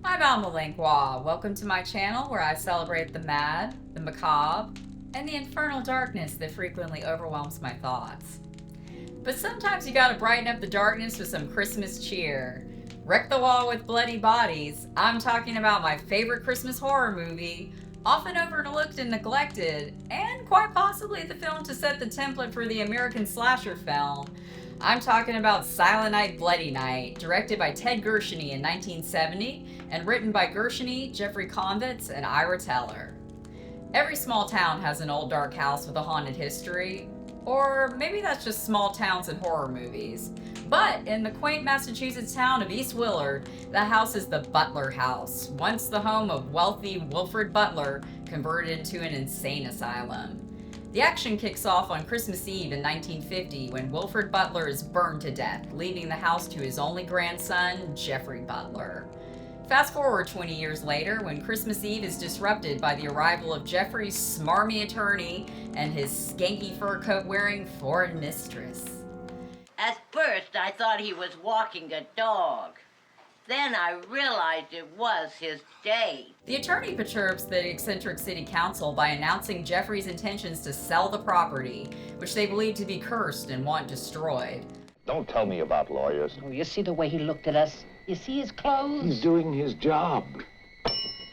I'm Alma Langlois. Welcome to my channel where I celebrate the mad, the macabre, and the infernal darkness that frequently overwhelms my thoughts. But sometimes you gotta brighten up the darkness with some Christmas cheer. Wreck the wall with bloody bodies. I'm talking about my favorite Christmas horror movie, often overlooked and neglected, and quite possibly the film to set the template for the American slasher film. I'm talking about Silent Night, Bloody Night, directed by Ted Gershuny in 1970 and written by Gershuny, Jeffrey Convitz, and Ira Teller. Every small town has an old dark house with a haunted history, or maybe that's just small towns and horror movies. But in the quaint Massachusetts town of East Willard, the house is the Butler House, once the home of wealthy Wilfred Butler, converted into an insane asylum. The action kicks off on Christmas Eve in 1950 when Wilfred Butler is burned to death, leaving the house to his only grandson, Jeffrey Butler. Fast forward 20 years later when Christmas Eve is disrupted by the arrival of Jeffrey's smarmy attorney and his skanky fur coat wearing foreign mistress. At first, I thought he was walking a dog. Then I realized it was his day. The attorney perturbs the eccentric city council by announcing Jeffrey's intentions to sell the property, which they believe to be cursed and want destroyed. Don't tell me about lawyers. Oh, you see the way he looked at us? You see his clothes? He's doing his job.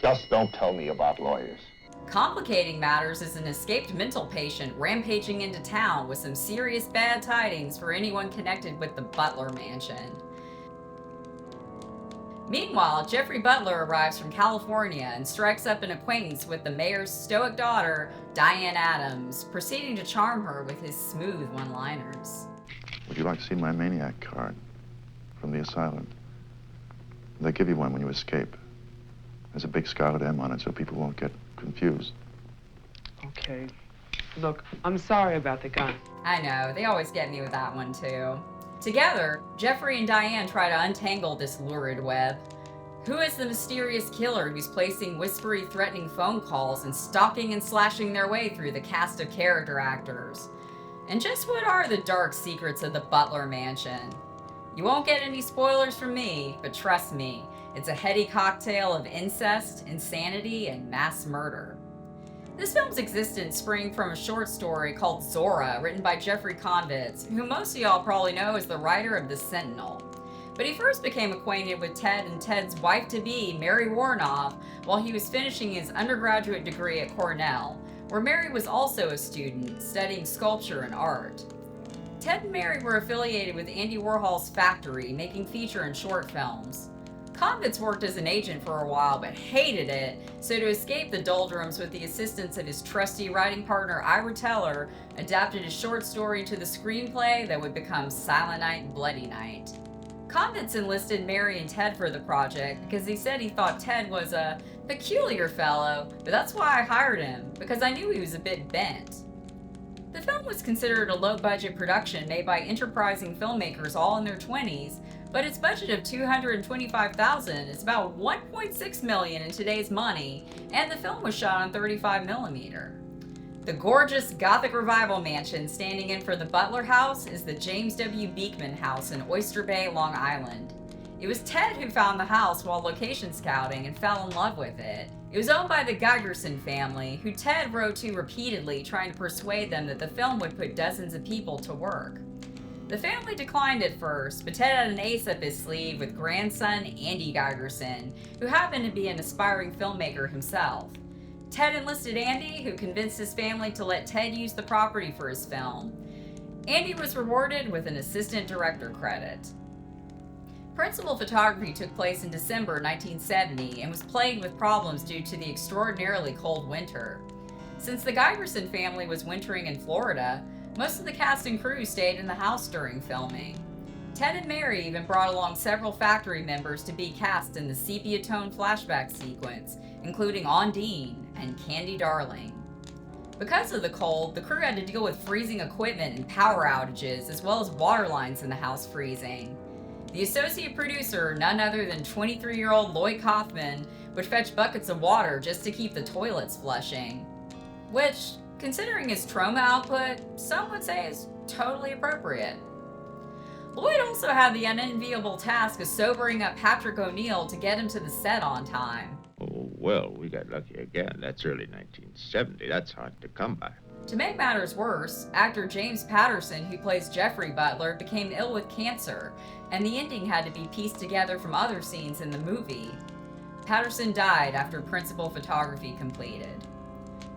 Just don't tell me about lawyers. Complicating matters is an escaped mental patient rampaging into town with some serious bad tidings for anyone connected with the Butler mansion. Meanwhile, Jeffrey Butler arrives from California and strikes up an acquaintance with the mayor's stoic daughter, Diane Adams, proceeding to charm her with his smooth one-liners. Would you like to see my maniac card from the asylum? They give you one when you escape. There's a big scarlet M on it so people won't get confused. Okay. Look, I'm sorry about the gun. I know, they always get me with that one too. Together, Jeffrey and Diane try to untangle this lurid web. Who is the mysterious killer who's placing whispery, threatening phone calls and stalking and slashing their way through the cast of character actors? And just what are the dark secrets of the Butler mansion? You won't get any spoilers from me, but trust me, it's a heady cocktail of incest, insanity, and mass murder. This film's existence sprang from a short story called Zora, written by Jeffrey Convitz, who most of y'all probably know as the writer of The Sentinel. But he first became acquainted with Ted and Ted's wife-to-be, Mary Woronov, while he was finishing his undergraduate degree at Cornell, where Mary was also a student, studying sculpture and art. Ted and Mary were affiliated with Andy Warhol's Factory, making feature and short films. Convitz worked as an agent for a while, but hated it, so to escape the doldrums with the assistance of his trusty writing partner Ira Teller, adapted his short story to the screenplay that would become Silent Night, Bloody Night. Convitz enlisted Mary and Ted for the project because he said he thought Ted was a peculiar fellow, but that's why I hired him, because I knew he was a bit bent. The film was considered a low-budget production made by enterprising filmmakers all in their 20s, but its budget of $225,000 is about $1.6 million in today's money, and the film was shot on 35mm. The gorgeous Gothic Revival mansion standing in for the Butler House is the James W. Beekman House in Oyster Bay, Long Island. It was Ted who found the house while location scouting and fell in love with it. It was owned by the Gigerson family, who Ted wrote to repeatedly trying to persuade them that the film would put dozens of people to work. The family declined at first, but Ted had an ace up his sleeve with grandson Andy Gigerson, who happened to be an aspiring filmmaker himself. Ted enlisted Andy, who convinced his family to let Ted use the property for his film. Andy was rewarded with an assistant director credit. Principal photography took place in December 1970 and was plagued with problems due to the extraordinarily cold winter. Since the Gigerson family was wintering in Florida, most of the cast and crew stayed in the house during filming. Ted and Mary even brought along several factory members to be cast in the sepia-tone flashback sequence, including Ondine and Candy Darling. Because of the cold, the crew had to deal with freezing equipment and power outages, as well as water lines in the house freezing. The associate producer, none other than 23-year-old Lloyd Kaufman, would fetch buckets of water just to keep the toilets flushing. Which, considering his trauma output, some would say is totally appropriate. Lloyd also had the unenviable task of sobering up Patrick O'Neill to get him to the set on time. Oh, well, we got lucky again. That's early 1970. That's hard to come by. To make matters worse, actor James Patterson, who plays Jeffrey Butler, became ill with cancer, and the ending had to be pieced together from other scenes in the movie. Patterson died after principal photography completed.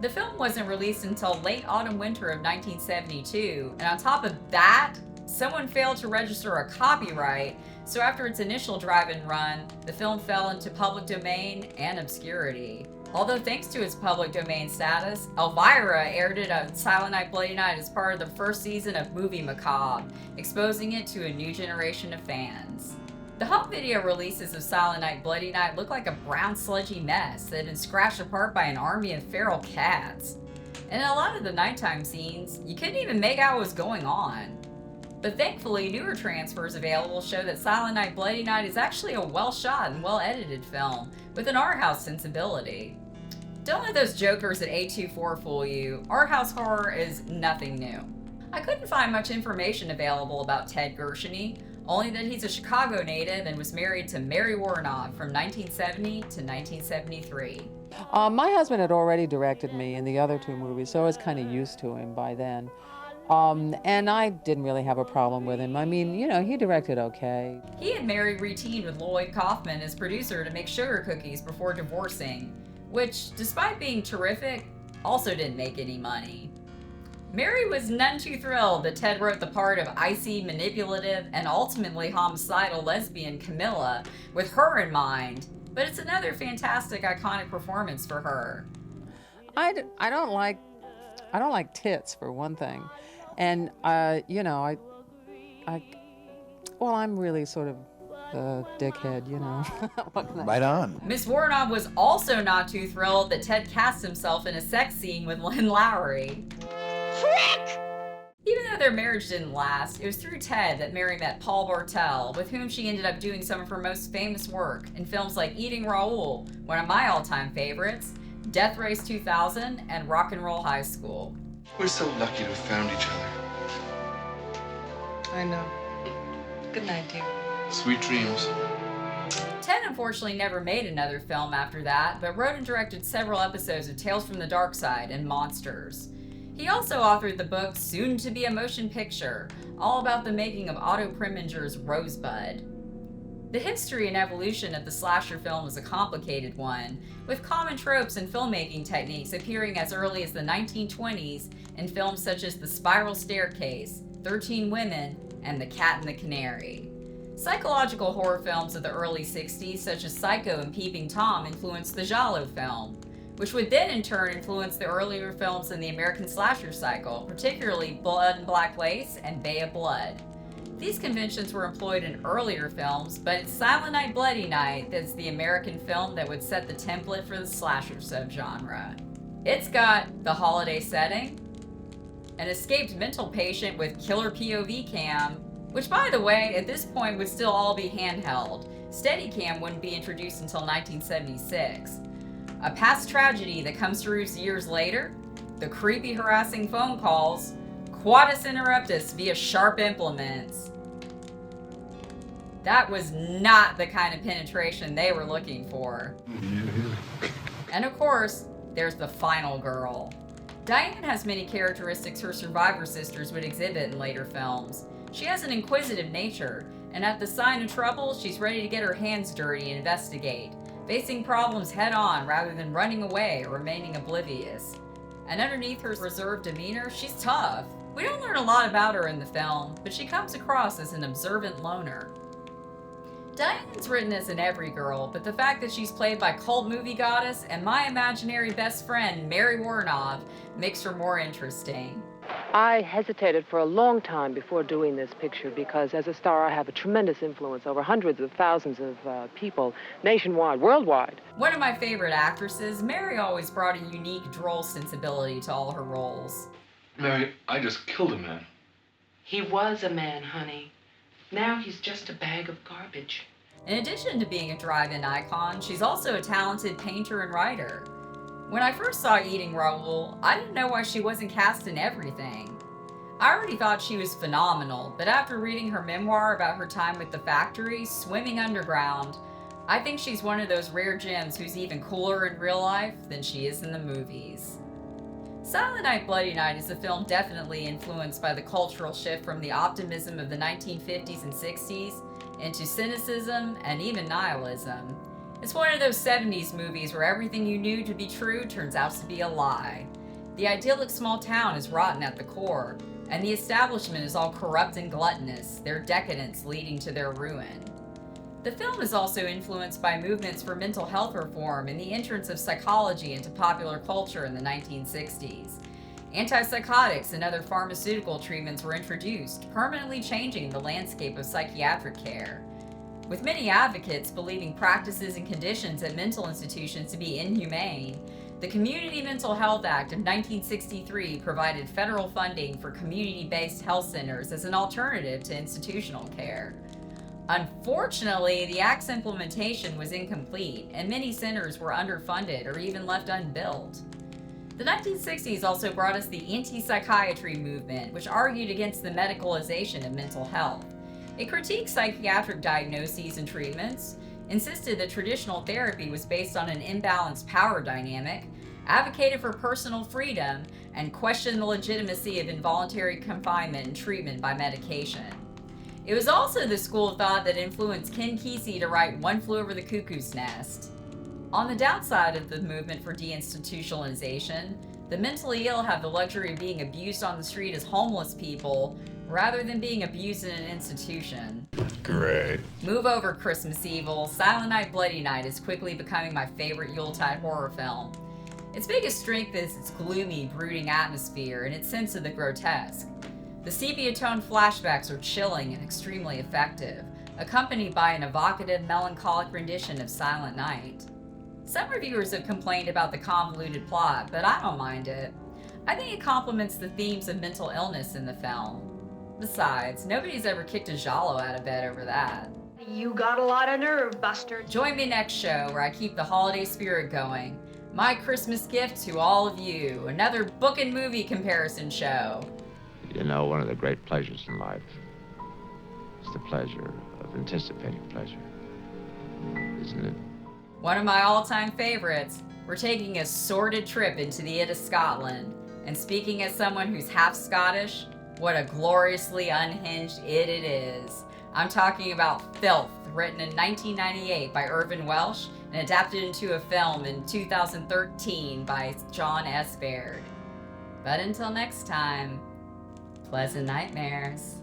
The film wasn't released until late autumn-winter of 1972, and on top of that, someone failed to register a copyright, so after its initial drive-in run, the film fell into public domain and obscurity. Although thanks to its public domain status, Elvira aired it on Silent Night Bloody Night as part of the first season of Movie Macabre, exposing it to a new generation of fans. The home video releases of Silent Night Bloody Night look like a brown sludgy mess that had been scratched apart by an army of feral cats. And in a lot of the nighttime scenes, you couldn't even make out what was going on. But thankfully, newer transfers available show that Silent Night Bloody Night is actually a well-shot and well-edited film, with an art house sensibility. Don't let those jokers at A24 fool you. Art house horror is nothing new. I couldn't find much information available about Ted Gershuny, only that he's a Chicago native and was married to Mary Woronov from 1970 to 1973. My husband had already directed me in the other two movies, so I was kind of used to him by then. And I didn't really have a problem with him. I mean, you know, he directed okay. He and Mary reteamed with Lloyd Kaufman as producer to make Sugar Cookies before divorcing, which, despite being terrific, also didn't make any money. Mary was none too thrilled that Ted wrote the part of icy, manipulative, and ultimately homicidal lesbian Camilla with her in mind, but it's another fantastic, iconic performance for her. I don't like tits, for one thing. And, you know, I'm really sort of a dickhead, you know. What can I Right on. Miss Woronov was also not too thrilled that Ted cast himself in a sex scene with Lynn Lowry. Frick! Even though their marriage didn't last, it was through Ted that Mary met Paul Bartel, with whom she ended up doing some of her most famous work in films like Eating Raoul, one of my all-time favorites, Death Race 2000, and Rock and Roll High School. We're so lucky to have found each other. I know. Good night, dear. Sweet dreams. Ted unfortunately never made another film after that, but wrote and directed several episodes of Tales from the Dark Side and Monsters. He also authored the book Soon to Be a Motion Picture, all about the making of Otto Preminger's Rosebud. The history and evolution of the slasher film is a complicated one, with common tropes and filmmaking techniques appearing as early as the 1920s in films such as The Spiral Staircase, 13 Women, and The Cat and the Canary. Psychological horror films of the early 60s, such as Psycho and Peeping Tom, influenced the Giallo film, which would then in turn influence the earlier films in the American slasher cycle, particularly Blood and Black Lace and Bay of Blood. These conventions were employed in earlier films, but it's Silent Night Bloody Night that's the American film that would set the template for the slasher subgenre. It's got the holiday setting, an escaped mental patient with killer POV cam, which by the way, at this point would still all be handheld. Steadicam wouldn't be introduced until 1976. A past tragedy that comes to roost years later, the creepy harassing phone calls, quatus interruptus via sharp implements. That was not the kind of penetration they were looking for. And of course, there's the final girl. Diane has many characteristics her survivor sisters would exhibit in later films. She has an inquisitive nature, and at the sign of trouble, she's ready to get her hands dirty and investigate, facing problems head-on rather than running away or remaining oblivious. And underneath her reserved demeanor, she's tough. We don't learn a lot about her in the film, but she comes across as an observant loner. Diane's written as an every girl, but the fact that she's played by cult movie goddess and my imaginary best friend, Mary Woronov, makes her more interesting. I hesitated for a long time before doing this picture because as a star I have a tremendous influence over hundreds of thousands of people nationwide, worldwide. One of my favorite actresses, Mary always brought a unique droll sensibility to all her roles. Mary, I just killed a man. He was a man, honey. Now he's just a bag of garbage. In addition to being a drive-in icon, she's also a talented painter and writer. When I first saw Eating Raoul, I didn't know why she wasn't cast in everything. I already thought she was phenomenal, but after reading her memoir about her time with the factory, swimming underground, I think she's one of those rare gems who's even cooler in real life than she is in the movies. Silent Night, Bloody Night is a film definitely influenced by the cultural shift from the optimism of the 1950s and 60s into cynicism and even nihilism. It's one of those 70s movies where everything you knew to be true turns out to be a lie. The idyllic small town is rotten at the core, and the establishment is all corrupt and gluttonous, their decadence leading to their ruin. The film is also influenced by movements for mental health reform and the entrance of psychology into popular culture in the 1960s. Antipsychotics and other pharmaceutical treatments were introduced, permanently changing the landscape of psychiatric care. With many advocates believing practices and conditions at mental institutions to be inhumane, the Community Mental Health Act of 1963 provided federal funding for community-based health centers as an alternative to institutional care. Unfortunately, the Act's implementation was incomplete, and many centers were underfunded or even left unbuilt. The 1960s also brought us the anti-psychiatry movement, which argued against the medicalization of mental health. It critiqued psychiatric diagnoses and treatments, insisted that traditional therapy was based on an imbalanced power dynamic, advocated for personal freedom, and questioned the legitimacy of involuntary confinement and treatment by medication. It was also the school of thought that influenced Ken Kesey to write One Flew Over the Cuckoo's Nest. On the downside of the movement for deinstitutionalization, the mentally ill have the luxury of being abused on the street as homeless people rather than being abused in an institution. Great. Move over, Christmas Evil. Silent Night, Bloody Night is quickly becoming my favorite Yuletide horror film. Its biggest strength is its gloomy, brooding atmosphere and its sense of the grotesque. The sepia-toned flashbacks are chilling and extremely effective, accompanied by an evocative, melancholic rendition of Silent Night. Some reviewers have complained about the convoluted plot, but I don't mind it. I think it complements the themes of mental illness in the film. Besides, nobody's ever kicked a giallo out of bed over that. You got a lot of nerve, Buster. Join me next show where I keep the holiday spirit going. My Christmas gift to all of you, another book and movie comparison show. You know, one of the great pleasures in life is the pleasure of anticipating pleasure, isn't it? One of my all-time favorites. We're taking a sordid trip into the It of Scotland. And speaking as someone who's half Scottish, what a gloriously unhinged it is. I'm talking about Filth, written in 1998 by Irvin Welsh and adapted into a film in 2013 by John S. Baird. But until next time, pleasant nightmares.